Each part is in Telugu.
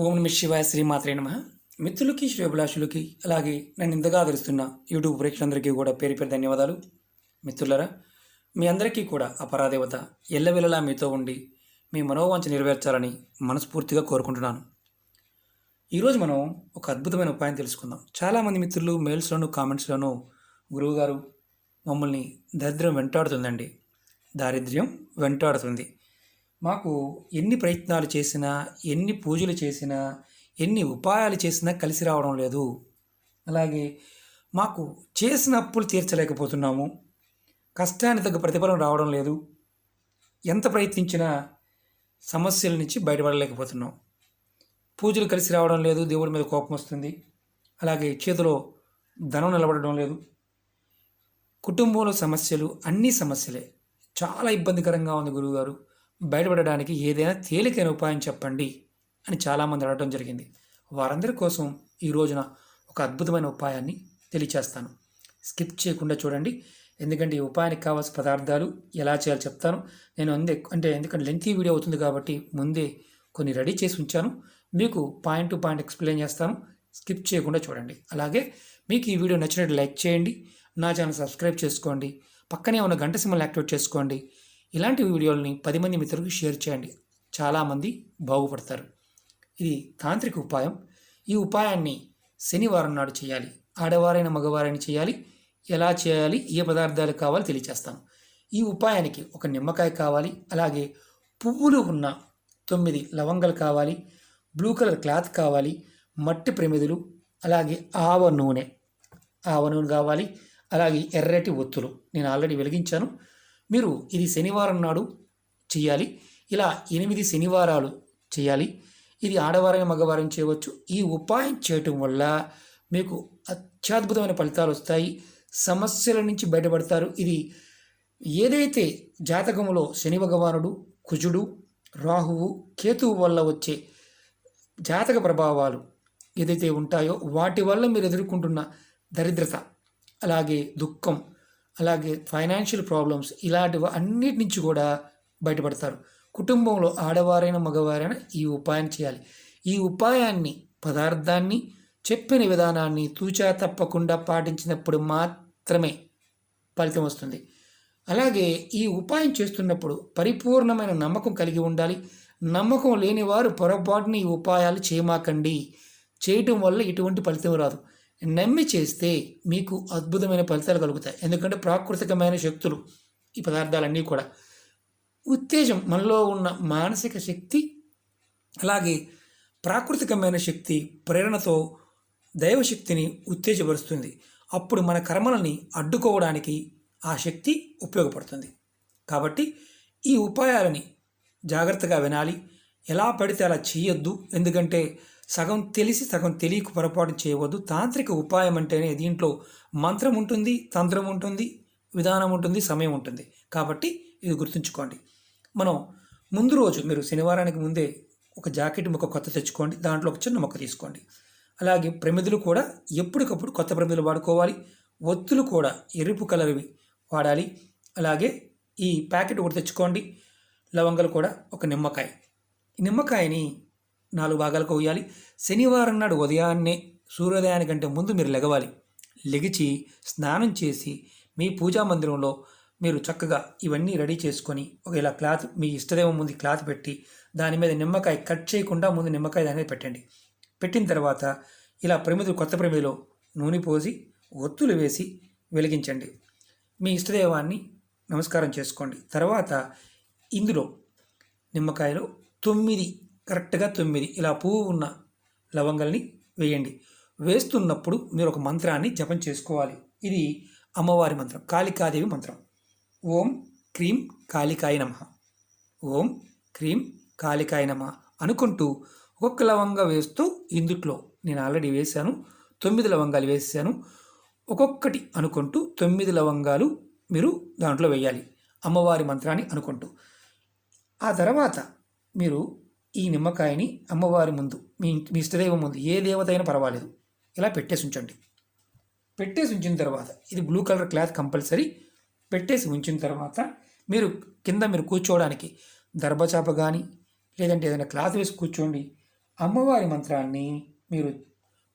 ఓం నమ శివాయ శ్రీమాత్రే నమ. మిత్రులకి శ్రేభిలాషులకి అలాగే నన్ను ఇంతగా ఆదరిస్తున్న యూట్యూబ్ ప్రేక్షకులందరికీ కూడా పేరు పేరు ధన్యవాదాలు. మిత్రులరా, మీ అందరికీ కూడా ఆ పరాదేవత ఎల్లవెల్లలా మీతో ఉండి మీ మనోవాంఛ నెరవేర్చాలని మనస్ఫూర్తిగా కోరుకుంటున్నాను. ఈరోజు మనం ఒక అద్భుతమైన ఉపాయం తెలుసుకుందాం. చాలామంది మిత్రులు మెయిల్స్లోను కామెంట్స్లోనూ గురువుగారు మమ్మల్ని దరిద్రం వెంటాడుతుందండి, దారిద్ర్యం వెంటాడుతుంది, మాకు ఎన్ని ప్రయత్నాలు చేసినా, ఎన్ని పూజలు చేసినా, ఎన్ని ఉపాయాలు చేసినా కలిసి రావడం లేదు, అలాగే మాకు చేసిన అప్పులు తీర్చలేకపోతున్నాము, కష్టానికి తగ్గ ప్రతిఫలం రావడం లేదు, ఎంత ప్రయత్నించినా సమస్యల నుంచి బయటపడలేకపోతున్నాం, పూజలు కలిసి రావడం లేదు, దేవుడి మీద కోపం వస్తుంది, అలాగే చేతిలో ధనం నిలబడడం లేదు, కుటుంబంలో సమస్యలు, అన్ని సమస్యలే, చాలా ఇబ్బందికరంగా ఉంది గురువుగారు, బయటపడడానికి ఏదైనా తేలికైన ఉపాయం చెప్పండి అని చాలామంది అడగడం జరిగింది. వారందరి కోసం ఈ రోజున ఒక అద్భుతమైన ఉపాయాన్ని తెలియచేస్తాను. స్కిప్ చేయకుండా చూడండి, ఎందుకంటే ఈ ఉపాయానికి కావాల్సిన పదార్థాలు ఎలా చేయాలో చెప్తాను. నేను ఎందుకంటే లెంతీ వీడియో అవుతుంది కాబట్టి ముందే కొన్ని రెడీ చేసి ఉంచాను. మీకు పాయింట్ టు పాయింట్ ఎక్స్ప్లెయిన్ చేస్తాను. స్కిప్ చేయకుండా చూడండి. అలాగే మీకు ఈ వీడియో నచ్చినట్టు లైక్ చేయండి, నా ఛానల్ సబ్స్క్రైబ్ చేసుకోండి, పక్కనే ఉన్న గంట సింబల్ యాక్టివేట్ చేసుకోండి. ఇలాంటి వీడియోలని 10 మంది మిత్రులకు షేర్ చేయండి, చాలామంది బాగుపడతారు. ఇది తాంత్రిక ఉపాయం. ఈ ఉపాయాన్ని శనివారం నాడు చేయాలి. ఆడవారైన మగవారైన చేయాలి. ఎలా చేయాలి, ఏ పదార్థాలు కావాలో తెలియచేస్తాను. ఈ ఉపాయానికి ఒక నిమ్మకాయ కావాలి, అలాగే పువ్వులు ఉన్న 9 లవంగాలు కావాలి, బ్లూ కలర్ క్లాత్ కావాలి, మట్టి ప్రమిదలు, అలాగే ఆవ నూనె కావాలి, అలాగే ఎర్రటి ఒత్తులు నేను ఆల్రెడీ వెలిగించాను. మీరు ఇది శనివారం నాడు చేయాలి. ఇలా 8 శనివారాలు చేయాలి. ఇది ఆడవారైన మగవారం చేయవచ్చు. ఈ ఉపాయం చేయటం వల్ల మీకు అత్యద్భుతమైన ఫలితాలు వస్తాయి, సమస్యల నుంచి బయటపడతారు. ఇది ఏదైతే జాతకంలో శని భగవానుడు, కుజుడు, రాహువు, కేతువు వల్ల వచ్చే జాతక ప్రభావాలు ఏదైతే ఉంటాయో వాటి వల్ల మీరు ఎదుర్కొంటున్న దరిద్రత, అలాగే దుఃఖం, అలాగే ఫైనాన్షియల్ ప్రాబ్లమ్స్, ఇలాంటివి అన్నిటి నుంచి కూడా బయటపడతారు. కుటుంబంలో ఆడవారైన మగవారైనా ఈ ఉపాయం చేయాలి. ఈ ఉపాయాన్ని, పదార్థాన్ని, చెప్పిన విధానాన్ని తూచా తప్పకుండా పాటించినప్పుడు మాత్రమే ఫలితం వస్తుంది. అలాగే ఈ ఉపాయం చేస్తున్నప్పుడు పరిపూర్ణమైన నమ్మకం కలిగి ఉండాలి. నమ్మకం లేని వారు పొరపాటుని ఈ ఉపాయాలు చేయమాకండి. చేయటం వల్ల ఎటువంటి ఫలితం రాదు. నమ్మి చేస్తే మీకు అద్భుతమైన ఫలితాలు కలుగుతాయి. ఎందుకంటే ప్రాకృతికమైన శక్తులు ఈ పదార్థాలన్నీ కూడా ఉత్తేజం, మనలో ఉన్న మానసిక శక్తి, అలాగే ప్రాకృతికమైన శక్తి ప్రేరణతో దైవశక్తిని ఉత్తేజపరుస్తుంది. అప్పుడు మన కర్మలని అడ్డుకోవడానికి ఆ శక్తి ఉపయోగపడుతుంది. కాబట్టి ఈ ఉపాయాలని జాగ్రత్తగా వినాలి. ఎలా పడితే అలా చేయొద్దు. ఎందుకంటే సగం తెలిసి సగం తెలియక పొరపాటు చేయవద్దు. తాంత్రిక ఉపాయం అంటేనే దీంట్లో మంత్రం ఉంటుంది, తంత్రం ఉంటుంది, విధానం ఉంటుంది, సమయం ఉంటుంది. కాబట్టి ఇది గుర్తుంచుకోండి. మనం ముందు రోజు మీరు శనివారానికి ముందే ఒక జాకెట్ ముక్క కొత్త తెచ్చుకోండి, దాంట్లో ఒక చిన్న మొక్క తీసుకోండి. అలాగే ప్రమిదలు కూడా ఎప్పటికప్పుడు కొత్త ప్రమిదలు వాడుకోవాలి. ఒత్తులు కూడా ఎరుపు కలర్వి వాడాలి. అలాగే ఈ ప్యాకెట్ ఒకటి తెచ్చుకోండి. లవంగాలు కూడా ఒక నిమ్మకాయ. ఈ నిమ్మకాయని 4 భాగాలకు వేయాలి. శనివారం నాడు ఉదయాన్నే సూర్యోదయానికంటే ముందు మీరు లెగవాలి. లెగిచి స్నానం చేసి మీ పూజా మందిరంలో మీరు చక్కగా ఇవన్నీ రెడీ చేసుకొని ఇలా క్లాత్, మీ ఇష్టదైవం ముందు క్లాత్ పెట్టి దాని మీద నిమ్మకాయ కట్ చేయకుండా ముందు నిమ్మకాయ దాని మీద పెట్టండి. పెట్టిన తర్వాత ఇలా కొత్త ప్రమిదలో నూనె పోసి ఒత్తులు వేసి వెలిగించండి. మీ ఇష్టదైవాన్ని నమస్కారం చేసుకోండి. తర్వాత ఇందులో నిమ్మకాయలో 9 కరెక్ట్గా 9 ఇలా పువ్వు ఉన్న లవంగాల్ని వేయండి. వేస్తున్నప్పుడు మీరు ఒక మంత్రాన్ని జపం చేసుకోవాలి. ఇది అమ్మవారి మంత్రం, కాళికాదేవి మంత్రం. ఓం క్రీం కాళికాయ నమః, ఓం క్రీం కాళికాయ నమః అనుకుంటూ ఒక్కొక్క లవంగా వేస్తూ, ఇందుట్లో నేను ఆల్రెడీ వేశాను, 9 లవంగాలు వేసాను. ఒక్కొక్కటి అనుకుంటూ 9 లవంగాలు మీరు దాంట్లో వేయాలి, అమ్మవారి మంత్రాన్ని అనుకుంటూ. ఆ తర్వాత మీరు ఈ నిమ్మకాయని అమ్మవారి ముందు, మీ ఇష్టదైవం ముందు, ఏ దేవత అయినా పర్వాలేదు, ఇలా పెట్టేసి ఉంచండి. పెట్టేసి ఉంచిన తర్వాత ఇది బ్లూ కలర్ క్లాత్ కంపల్సరీ పెట్టేసి ఉంచిన తర్వాత మీరు కూర్చోవడానికి దర్భచాప కానీ లేదంటే ఏదైనా క్లాత్ వేసి కూర్చోండి. అమ్మవారి మంత్రాన్ని మీరు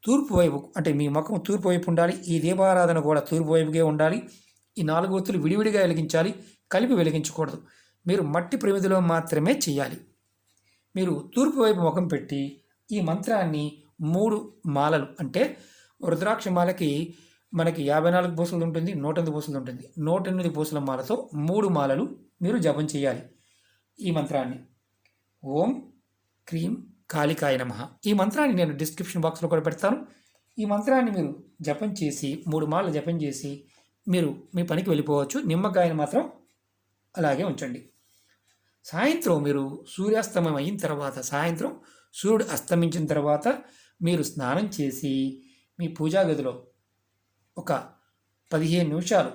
తూర్పు వైపు, అంటే మీ ముఖం తూర్పు వైపు ఉండాలి. ఈ దీపారాధన కూడా తూర్పు వైపుకే ఉండాలి. ఈ 4 ఒత్తులు విడివిడిగా వెలిగించాలి, కలిపి వెలిగించకూడదు. మీరు మట్టి ప్రమిదిలో మాత్రమే చేయాలి. మీరు తూర్పు వైపు ముఖం పెట్టి ఈ మంత్రాన్ని 3 మాలలు, అంటే రుద్రాక్ష మాలకి మనకి 54 పూసలు ఉంటుంది, 108 పూసలు ఉంటుంది. 108 పూసల మాలతో 3 మాలలు మీరు జపం చేయాలి. ఈ మంత్రాన్ని ఓం క్రీం కాళికాయ నమః. ఈ మంత్రాన్ని నేను డిస్క్రిప్షన్ బాక్స్లో కూడా పెడతాను. ఈ మంత్రాన్ని మీరు జపం చేసి 3 మాలలు జపం చేసి మీరు మీ పనికి వెళ్ళిపోవచ్చు. నిమ్మకాయను మాత్రం అలాగే ఉంచండి. సాయంత్రం మీరు సూర్యాస్తమయం అయిన తర్వాత, సాయంత్రం సూర్యుడు అస్తమించిన తర్వాత మీరు స్నానం చేసి మీ పూజా గదిలో ఒక 15 నిమిషాలు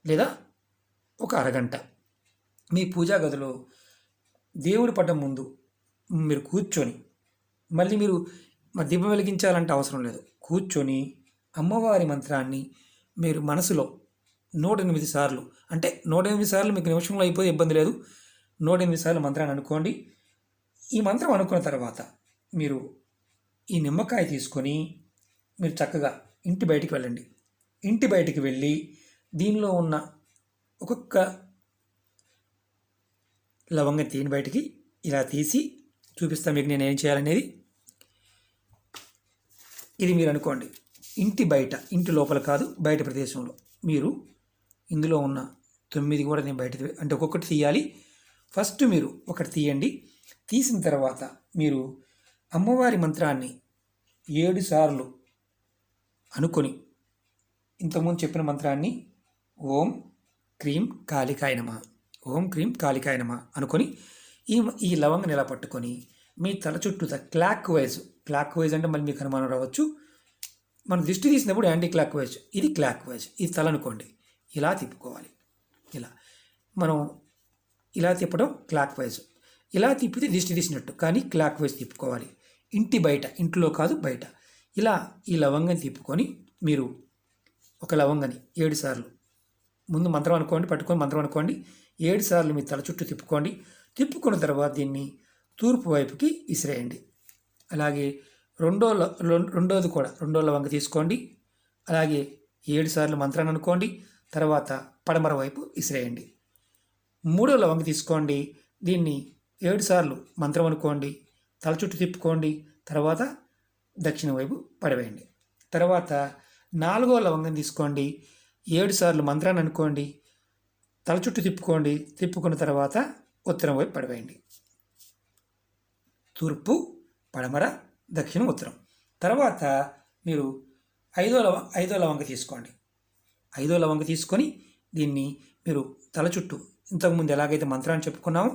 లేదా ఒక అరగంట మీ పూజా గదిలో దేవుడి పటం ముందు మీరు కూర్చొని, మళ్ళీ మీరు దీపం వెలిగించాలంటే అవసరం లేదు, కూర్చొని అమ్మవారి మంత్రాన్ని మీరు మనసులో 108 సార్లు, అంటే 108 సార్లు మీకు నిమిషంలో అయిపోతే ఇబ్బంది లేదు, 108 సార్లు మంత్రాన్ని అనుకోండి. ఈ మంత్రం అనుకున్న తర్వాత మీరు ఈ నిమ్మకాయ తీసుకొని మీరు చక్కగా ఇంటి బయటికి వెళ్ళండి. ఇంటి బయటికి వెళ్ళి దీనిలో ఉన్న ఒక్కొక్క లవంగం తీని బయటికి ఇలా తీసి చూపిస్తాను మీకు నేను ఏం చేయాలనేది. ఇది మీరు అనుకోండి ఇంటి బయట, ఇంటి లోపల కాదు, బయట ప్రదేశంలో. మీరు ఇందులో ఉన్న 9 కూడా నేను బయట, అంటే ఒక్కొక్కటి తీయాలి. ఫస్ట్ మీరు ఒకటి తీయండి. తీసిన తర్వాత మీరు అమ్మవారి మంత్రాన్ని 7 సార్లు అనుకొని, ఇంతకుముందు చెప్పిన మంత్రాన్ని ఓం క్రీం కాళికాయ నమః, ఓం క్రీం కాళికాయ నమః అనుకొని ఈ లవంగని ఇలా పట్టుకొని మీ తల చుట్టూ క్లాక్ వైజ్ అంటే మళ్ళీ మీకు అనుమానం రావచ్చు. మనం దిష్టి తీసినప్పుడు యాంటీ క్లాక్ వైజ్, ఇది క్లాక్ వైజ్, ఇది తల అనుకోండి. ఇలా తిప్పుకోవాలి. మనం ఇలా తిప్పడం క్లాక్ వైజ్. ఇలా తిప్పితే దిష్టి తీసినట్టు, కానీ క్లాక్ వైజ్ తిప్పుకోవాలి. ఇంటి బయట, ఇంట్లో కాదు బయట. ఇలా ఈ లవంగం తిప్పుకొని మీరు ఒక లవంగని 7 సార్లు ముందు మంత్రం అనుకోండి, పట్టుకొని మంత్రం అనుకోండి. 7 సార్లు మీ తల చుట్టూ తిప్పుకోండి. తిప్పుకున్న తర్వాత దీన్ని తూర్పు వైపుకి విసిరేయండి. అలాగే రెండోది కూడా రెండో లవంగ తీసుకోండి. అలాగే 7 సార్లు మంత్రాన్ని అనుకోండి. తర్వాత పడమర వైపు విసిరేయండి. 3వ లవంగ తీసుకోండి. దీన్ని 7 సార్లు మంత్రం అనుకోండి, తల చుట్టూ తిప్పుకోండి. తర్వాత దక్షిణ వైపు పడవేయండి. తర్వాత 4వ లవంగం తీసుకోండి. 7 సార్లు మంత్రాన్ని అనుకోండి, తల చుట్టూ తిప్పుకోండి. తిప్పుకున్న తర్వాత ఉత్తరం వైపు పడవేయండి. తూర్పు, పడమర, దక్షిణం, ఉత్తరం. తర్వాత మీరు 5వ లవంగ తీసుకోండి. 5వ లవంగ తీసుకొని దీన్ని మీరు తల చుట్టూ ఇంతకుముందు ఎలాగైతే మంత్రాన్ని చెప్పుకున్నామో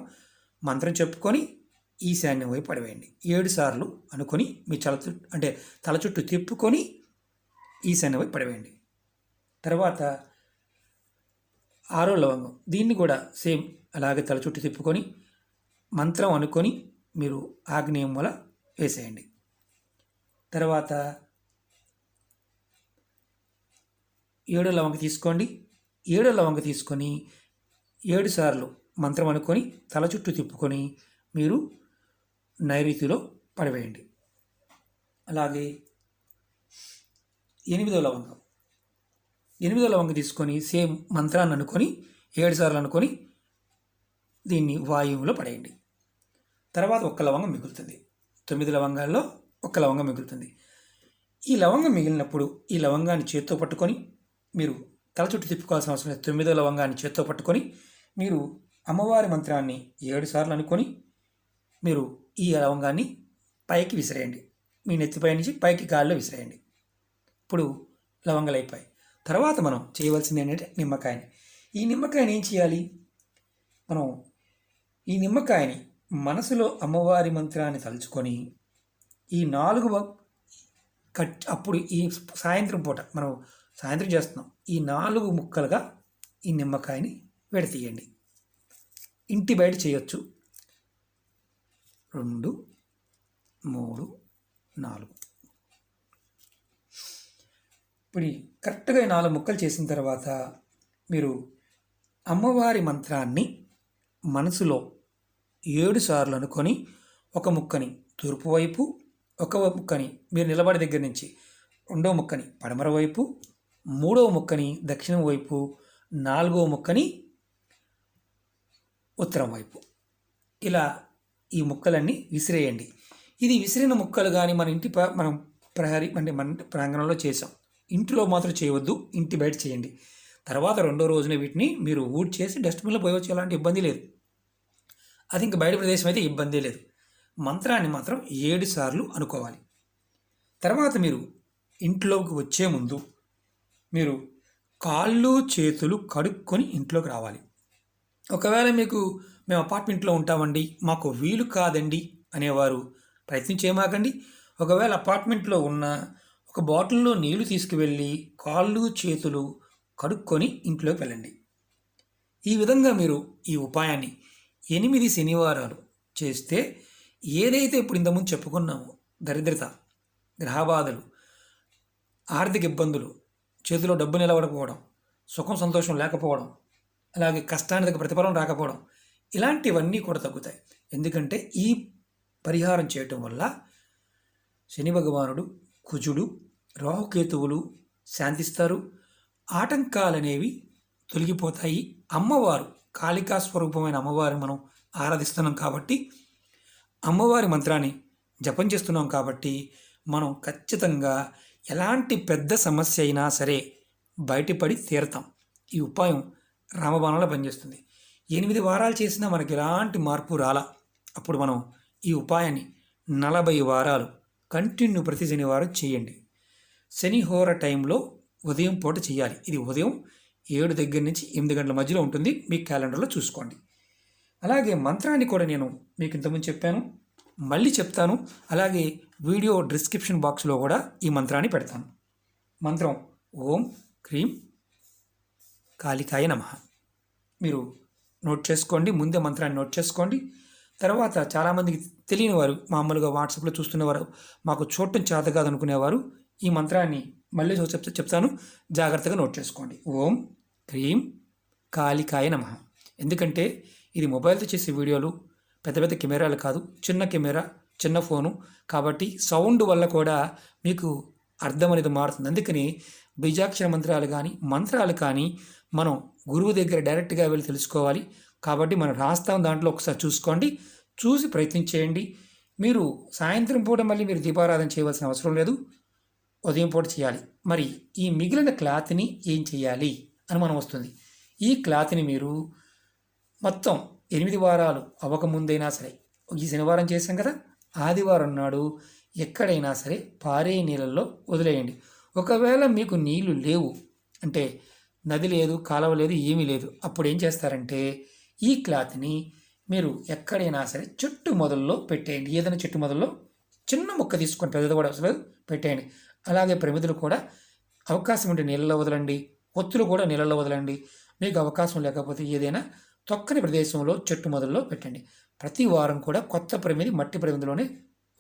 మంత్రం చెప్పుకొని ఈశాన్యం వైపు పడవేయండి. 7 సార్లు అనుకొని మీ తల చుట్టూ తిప్పుకొని ఈశాన్యం వైపు పడవేయండి. తర్వాత 6వ లవంగం, దీన్ని కూడా సేమ్ అలాగే తల చుట్టూ తిప్పుకొని మంత్రం అనుకొని మీరు ఆగ్నేయం మూల వేసేయండి. తర్వాత 7వ లవంగ తీసుకోండి. 7వ లవంగ తీసుకొని 7 సార్లు మంత్రం అనుకొని తల చుట్టూ తిప్పుకొని మీరు నైరుతిలో పడవేయండి. అలాగే 8వ లవంగం, 8వ లవంగ తీసుకొని సేమ్ మంత్రాన్ని అనుకొని 7 సార్లు అనుకొని దీన్ని వాయువులో పడేయండి. తర్వాత 1 లవంగం మిగులుతుంది. 9 లవంగాల్లో 1 లవంగం మిగులుతుంది. ఈ లవంగం మిగిలినప్పుడు ఈ లవంగాన్ని చేత్తో పట్టుకొని మీరు తల చుట్టూ తిప్పుకోవాల్సిన అవసరం లేదు. 9వ లవంగాన్ని చేత్తో పట్టుకొని మీరు అమ్మవారి మంత్రాన్ని 7 సార్లు అనుకొని మీరు ఈ లవంగాన్ని పైకి విసిరేయండి. మీ నెత్తిపై నుంచి పైకి గాలిలో విసిరేయండి. ఇప్పుడు లవంగాలు అయిపోయాయి. తర్వాత మనం చేయవలసింది ఏంటంటే నిమ్మకాయని. ఈ నిమ్మకాయని ఏం చేయాలి? మనం ఈ నిమ్మకాయని మనసులో అమ్మవారి మంత్రాన్ని తలుచుకొని ఈ 4 అప్పుడు ఈ సాయంత్రం పూట మనం సాయంత్రం చేస్తున్నాం. ఈ 4 ముక్కలుగా ఈ నిమ్మకాయని విడతీయండి. ఇంటి బయట చేయొచ్చు. 2, 3, 4. ఇప్పుడు కరెక్ట్గా 4 ముక్కలు చేసిన తర్వాత మీరు అమ్మవారి మంత్రాన్ని మనసులో 7 సార్లు అనుకొని ఒక ముక్కని తూర్పు వైపు, ఒక ముక్కని మీరు నిలబడి దగ్గర నుంచి రెండవ ముక్కని పడమర వైపు, మూడవ ముక్కని దక్షిణం వైపు, నాలుగవ ముక్కని ఉత్తరం వైపు. ఇలా ఈ ముక్కలన్నీ విసిరేయండి. ఇది విసిరిన ముక్కలు కానీ మన ఇంటి మనం ప్రహరీ అంటే మన ప్రాంగణంలో చేసాం. ఇంటిలో మాత్రం చేయవద్దు, ఇంటి బయట చేయండి. తర్వాత రెండో రోజున వీటిని మీరు చేసి డస్ట్బిన్లో పోయవచ్చు, ఎలాంటి ఇబ్బంది లేదు. అది ఇంకా బయట ప్రదేశం అయితే ఇబ్బంది లేదు. మంత్రాన్ని మాత్రం 7 సార్లు అనుకోవాలి. తర్వాత మీరు ఇంట్లోకి వచ్చే ముందు మీరు కాళ్ళు చేతులు కడుక్కొని ఇంట్లోకి రావాలి. ఒకవేళ మీకు మేము అపార్ట్మెంట్లో ఉంటామండి, మాకు వీలు కాదండి అనేవారు ప్రయత్నం చేయమాకండి. ఒకవేళ అపార్ట్మెంట్లో ఉన్న ఒక బాటిల్లో నీళ్లు తీసుకువెళ్ళి కాళ్ళు చేతులు కడుక్కొని ఇంట్లోకి వెళ్ళండి. ఈ విధంగా మీరు ఈ ఉపాయాన్ని 8 శనివారాలు చేస్తే ఏదైతే ఇప్పుడు ఇంతకుముందు చెప్పుకున్నామో దరిద్రత, గ్రహబాధలు, ఆర్థిక ఇబ్బందులు, చేతిలో డబ్బు నిలబడకపోవడం, సుఖం సంతోషం లేకపోవడం, అలాగే కష్టానికి ప్రతిఫలం రాకపోవడం, ఇలాంటివన్నీ కూడా తగ్గుతాయి. ఎందుకంటే ఈ పరిహారం చేయటం వల్ల శని భగవానుడు, కుజుడు, రాహుకేతువులు శాంతిస్తారు. ఆటంకాలనేవి తొలగిపోతాయి. అమ్మవారు కాళికా స్వరూపమైన అమ్మవారిని మనం ఆరాధిస్తున్నాం కాబట్టి, అమ్మవారి మంత్రాన్ని జపం చేస్తున్నాం కాబట్టి మనం ఖచ్చితంగా ఎలాంటి పెద్ద సమస్య అయినా సరే బయటపడి తీరతాం. ఈ ఉపాయం రామబాణంలో పనిచేస్తుంది. 8 వారాలు చేసినా మనకి ఎలాంటి మార్పు రాలా. అప్పుడు మనం ఈ ఉపాయాన్ని 40 వారాలు కంటిన్యూ ప్రతి శనివారం చేయండి. శనిహోర టైంలో ఉదయం పూట చేయాలి. ఇది ఉదయం 7 దగ్గర నుంచి 8 గంటల మధ్యలో ఉంటుంది. మీ క్యాలెండర్లో చూసుకోండి. అలాగే మంత్రాన్ని కూడా నేను మీకు ఇంతకుముందు చెప్పాను, మళ్ళీ చెప్తాను. అలాగే వీడియో డిస్క్రిప్షన్ బాక్స్లో కూడా ఈ మంత్రాన్ని పెడతాను. మంత్రం ఓం క్రీం కాళికాయ నమః. మీరు నోట్ చేసుకోండి, ముందే మంత్రాన్ని నోట్ చేసుకోండి. తర్వాత చాలామందికి తెలియని వారు, మామూలుగా వాట్సాప్లో చూస్తున్నవారు, మాకు చూడటం చేత కాదు అనుకునేవారు ఈ మంత్రాన్ని మళ్ళీ చెప్తాను, జాగ్రత్తగా నోట్ చేసుకోండి. ఓం క్రీం కాళికాయ నమః. ఎందుకంటే ఇది మొబైల్తో చేసే వీడియోలు, పెద్ద పెద్ద కెమెరాలు కాదు, చిన్న కెమెరా, చిన్న ఫోను కాబట్టి సౌండ్ వల్ల కూడా మీకు అర్థం అనేది మారుతుంది. అందుకని బీజాక్షర మంత్రాలు కానీ మనం గురువు దగ్గర డైరెక్ట్గా వెళ్ళి తెలుసుకోవాలి. కాబట్టి మనం రాస్తాం, దాంట్లో ఒకసారి చూసుకోండి, చూసి ప్రయత్నం చేయండి. మీరు సాయంత్రం పూట మళ్ళీ మీరు దీపారాధన చేయవలసిన అవసరం లేదు, ఉదయం పూట చేయాలి. మరి ఈ మిగిలిన క్లాత్ని ఏం చేయాలి అని మనం వస్తుంది. ఈ క్లాత్ని మీరు మొత్తం 8 వారాలు అవ్వకముందైనా సరే, ఈ శనివారం చేసాం కదా, ఆదివారం నాడు ఎక్కడైనా సరే పారే నీళ్ళల్లో వదిలేయండి. ఒకవేళ మీకు నీళ్లు లేవు అంటే నది లేదు, కాలువ లేదు, ఏమీ లేదు, అప్పుడు ఏం చేస్తారంటే ఈ క్లాత్ని మీరు ఎక్కడైనా సరే చెట్టు మొదల్లో పెట్టేయండి. ఏదైనా చెట్టు మొదల్లో చిన్న మొక్క తీసుకొని, పెద్దది కూడా అసలు పెట్టేయండి. అలాగే ప్రమిదలు కూడా అవకాశం ఉంటే నీళ్ళలో వదలండి, ఒత్తులు కూడా నీళ్ళలో వదలండి. మీకు అవకాశం లేకపోతే ఏదైనా తొక్కని ప్రదేశంలో చెట్టు మొదల్లో పెట్టండి. ప్రతి వారం కూడా కొత్త ప్రమిది మట్టి ప్రమిదిలోనే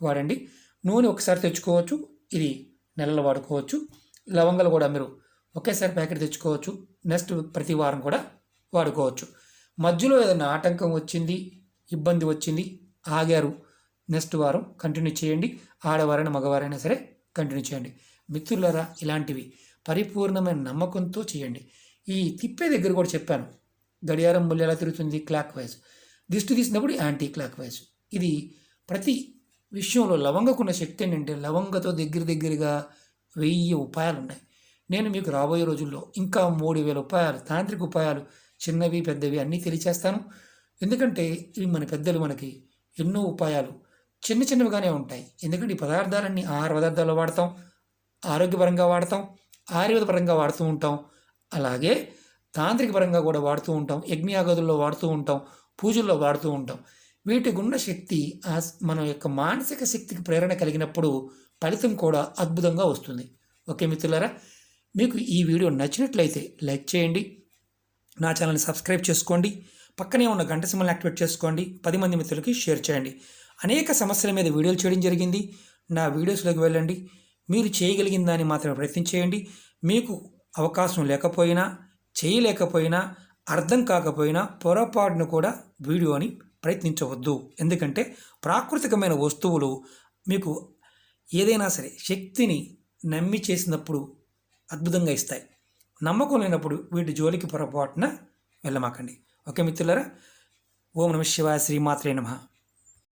వాడండి. నూనె ఒకసారి తెచ్చుకోవచ్చు, ఇది నెలలో వాడుకోవచ్చు. లవంగాలు కూడా మీరు ఒకేసారి ప్యాకెట్ తెచ్చుకోవచ్చు, నెక్స్ట్ ప్రతి వారం కూడా వాడుకోవచ్చు. మధ్యలో ఏదైనా ఆటంకం వచ్చింది, ఇబ్బంది వచ్చింది, ఆగారు, నెక్స్ట్ వారం కంటిన్యూ చేయండి. ఆడవారైనా మగవారైనా సరే కంటిన్యూ చేయండి. మిత్రులారా, ఇలాంటివి పరిపూర్ణమైన నమ్మకంతో చేయండి. ఈ తిప్పే దగ్గర కూడా చెప్పాను, గడియారం ముళ్ళు ఎలా తిరుగుతుంది, క్లాక్ వైజ్, దిష్టి తీసినప్పుడు యాంటీ క్లాక్ వైజ్. ఇది ప్రతి విషయంలో లవంగకున్న శక్తి ఏంటంటే, లవంగతో దగ్గరగా 1000 ఉపాయాలు ఉన్నాయి. నేను మీకు రాబోయే రోజుల్లో ఇంకా 3000 ఉపాయాలు, తాంత్రిక ఉపాయాలు, చిన్నవి పెద్దవి అన్నీ తెలియచేస్తాను. ఎందుకంటే ఇవి మన పెద్దలు మనకి ఎన్నో ఉపాయాలు చిన్నవిగానే ఉంటాయి. ఎందుకంటే ఈ పదార్థాలన్నీ ఆహార పదార్థాల్లో వాడతాం, ఆరోగ్యపరంగా వాడతాం, ఆయుర్వేద పరంగా వాడుతూ ఉంటాం, అలాగే తాంత్రిక పరంగా కూడా వాడుతూ ఉంటాం, యజ్ఞయాగాదుల్లో వాడుతూ ఉంటాం, పూజల్లో వాడుతూ ఉంటాం. వీటికి ఉన్న శక్తి మన యొక్క మానసిక శక్తికి ప్రేరణ కలిగినప్పుడు ఫలితం కూడా అద్భుతంగా వస్తుంది. ఓకే మిత్రులారా, మీకు ఈ వీడియో నచ్చినట్లయితే లైక్ చేయండి, నా ఛానల్ని సబ్స్క్రైబ్ చేసుకోండి, పక్కనే ఉన్న గంట సింబల్ని యాక్టివేట్ చేసుకోండి, 10 మంది మిత్రులకి షేర్ చేయండి. అనేక సమస్యల మీద వీడియోలు చేయడం జరిగింది, నా వీడియోస్లోకి వెళ్ళండి. మీరు చేయగలిగిన దాన్ని మాత్రమే ప్రయత్నం చేయండి. మీకు అవకాశం లేకపోయినా, చేయలేకపోయినా, అర్థం కాకపోయినా పొరపాటును కూడా వీడియోని ప్రయత్నించవద్దు. ఎందుకంటే ప్రాకృతికమైన వస్తువులు మీకు ఏదైనా సరే శక్తిని నమ్మి చేసినప్పుడు అద్భుతంగా ఇస్తాయి. నమ్మకం లేనప్పుడు వీటి జోలికి పొరపాటున వెళ్ళమాకండి. ఓకే మిత్రులారా, ఓం నమః శివాయ, శ్రీమాత్రే నమః.